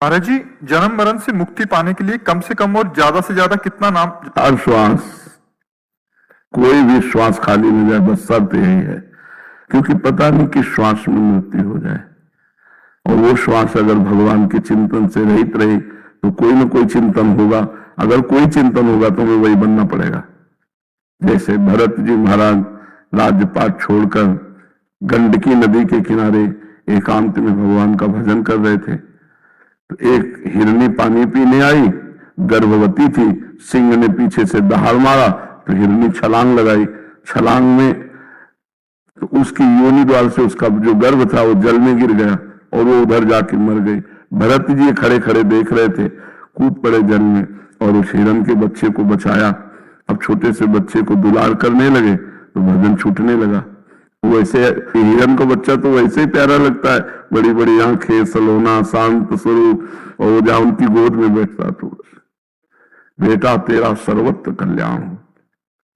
महाराज जी, जन्म मरण से मुक्ति पाने के लिए कम से कम और ज्यादा से ज्यादा कितना नाम? हर श्वास, कोई भी श्वास खाली नहीं जाए, बस शर्त यही है, क्योंकि पता नहीं किस श्वास में मृत्यु हो जाए। और वो श्वास अगर भगवान के चिंतन से रहित रही तो कोई ना कोई चिंतन होगा। अगर कोई चिंतन होगा तो हमें वही बनना पड़ेगा। जैसे भरत जी महाराज राज्यपाट छोड़कर गंडकी नदी के किनारे एकांत में भगवान का भजन कर रहे थे, तो एक हिरनी पानी पीने आई, गर्भवती थी, सिंह ने पीछे से दहाड़ मारा तो हिरनी छलांग लगाई। छलांग में तो उसकी योनि द्वार से उसका जो गर्भ था वो जल में गिर गया और वो उधर जाके मर गई। भरत जी खड़े खड़े देख रहे थे, कूद पड़े जल में और उस हिरण के बच्चे को बचाया। अब छोटे से बच्चे को दुलार करने लगे तो भजन छूटने लगा। वैसे हिरण का बच्चा तो वैसे ही प्यारा लगता है, बड़ी बड़ी आंखें, सलोना, शांत स्वरूप, और जहां उनकी गोद में बैठता तो बेटा तेरा सर्वत्र कल्याण हो।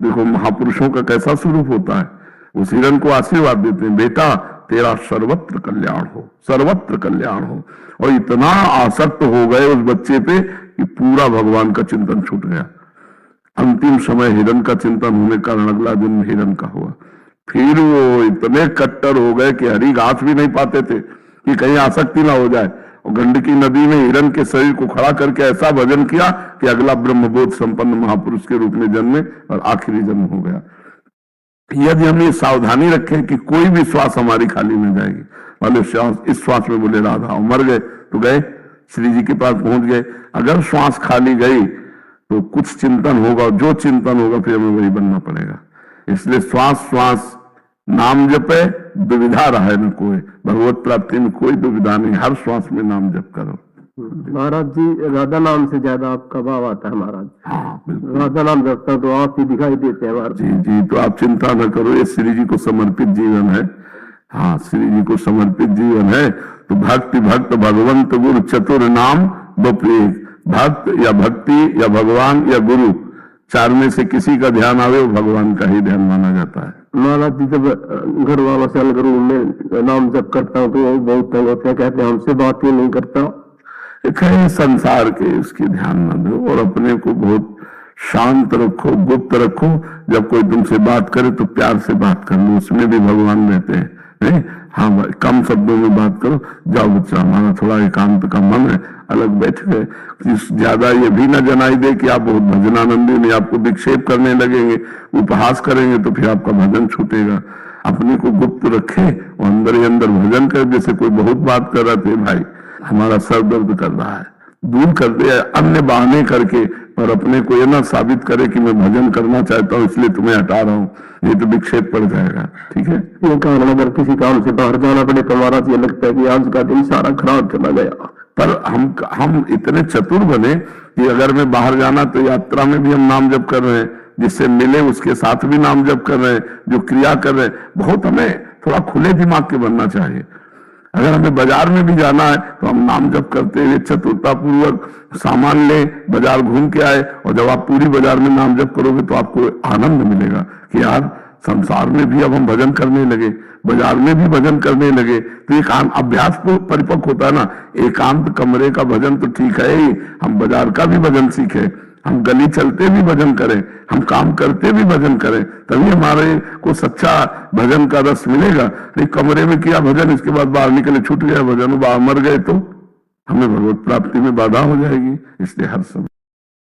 देखो महापुरुषों का कैसा स्वरूप होता है। उस हिरण को आशीर्वाद देते हैं, बेटा तेरा सर्वत्र कल्याण हो, सर्वत्र कल्याण हो। और इतना आसक्त हो गए उस बच्चे पे कि पूरा भगवान का चिंतन छूट गया। अंतिम समय हिरण का चिंतन होने का कारण अगला जन्म हिरण का हुआ। फिर वो इतने कट्टर हो गए कि हरी घास भी नहीं पाते थे कि कहीं आसक्ति ना हो जाए। और गंडकी नदी में हिरण के शरीर को खड़ा करके ऐसा भजन किया कि अगला ब्रह्मबोध संपन्न महापुरुष के रूप में जन्मे और आखिरी जन्म हो गया। यदि हम ये सावधानी रखें कि कोई भी श्वास हमारी खाली नहीं जाएगी। वाले श्वास, इस श्वास में बोले राधा, मर गए तो गए, श्री जी के पास पहुंच गए। अगर श्वास खाली गई तो कुछ चिंतन होगा, जो चिंतन होगा फिर हमें वही बनना पड़ेगा। इसलिए श्वास श्वास नाम जपे, दुविधा रहे न कोई। भगवत प्राप्ति में कोई दुविधा नहीं, हर श्वास में नाम जप करो। महाराज जी, राधा नाम से ज्यादा आपका भाव आता है महाराज। हाँ, राधा नाम जपता तो आप ही दिखाई देते हैं महाराज। जी जी, तो आप चिंता न करो, ये श्री जी को समर्पित जीवन है। हाँ, श्री जी को समर्पित जीवन है। तो भक्ति भक्त भगवंत गुरु चतुर नाम बप्रेक। भक्त या भक्ति या भगवान या गुरु, चार में से किसी का ध्यान आवे वो भगवान का ही ध्यान माना जाता है। महाराज जी, जब घर वालों से अलग रूम में नाम जप करता हूँ तो बहुत तंग होते हैं, कहते हैं हमसे बात ही नहीं करता। कहीं संसार के उसकी ध्यान न दो और अपने को बहुत शांत रखो, गुप्त रखो। जब कोई तुमसे बात करे तो प्यार से बात कर लो, उसमें भी भगवान रहते हैं। नहीं, हाँ, कम शब्दों में बात करो। जाओ बच्चा, हमारा थोड़ा एकांत का मन है, अलग बैठ गए। ज्यादा ये भी ना जनाई दे कि आप बहुत भजनानंदी, नहीं, आपको विक्षेप करने लगेंगे, उपहास करेंगे तो फिर आपका भजन छूटेगा। अपने को गुप्त रखे और अंदर ही अंदर भजन करे। जैसे कोई बहुत बात कर रहा थे, भाई हमारा सर दर्द कर रहा है, दूर कर दे अन्य बहाने करके, और अपने को ये ना साबित करे कि मैं भजन करना चाहता हूँ इसलिए तुम्हें हटा रहा हूँ, ये तो विक्षेप पड़ जाएगा। ठीक है, ये कारण अगर किसी काम से बाहर जाना पड़े तो महाराज ये लगता है कि आज का दिन सारा खराब चला गया। पर हम इतने चतुर बने कि अगर मैं बाहर जाना तो यात्रा में भी हम नाम जप कर रहे हैं, जिससे मिले उसके साथ भी नाम जप कर रहे हैं, जो क्रिया कर रहे हैं। बहुत हमें थोड़ा खुले दिमाग के बनना चाहिए। अगर हमें बाजार में भी जाना है तो हम नाम जप करते हुए चतुरता पूर्वक सामान ले, बाजार घूम के आए, और जब आप पूरी बाजार में नाम जप करोगे तो आपको आनंद मिलेगा कि यार संसार में भी अब हम भजन करने लगे, बाजार में भी भजन करने लगे। तो एक अभ्यास को परिपक्व होता है ना। एकांत कमरे का भजन तो ठीक है ही, हम बाजार का भी भजन सीखे, हम गली चलते भी भजन करें, हम काम करते भी भजन करें, तभी हमारे को सच्चा भजन का रस मिलेगा। नहीं, कमरे में किया भजन, इसके बाद बाहर निकले छूट गया भजन, बाहर मर गए तो हमें भगवत प्राप्ति में बाधा हो जाएगी। इसलिए हर समय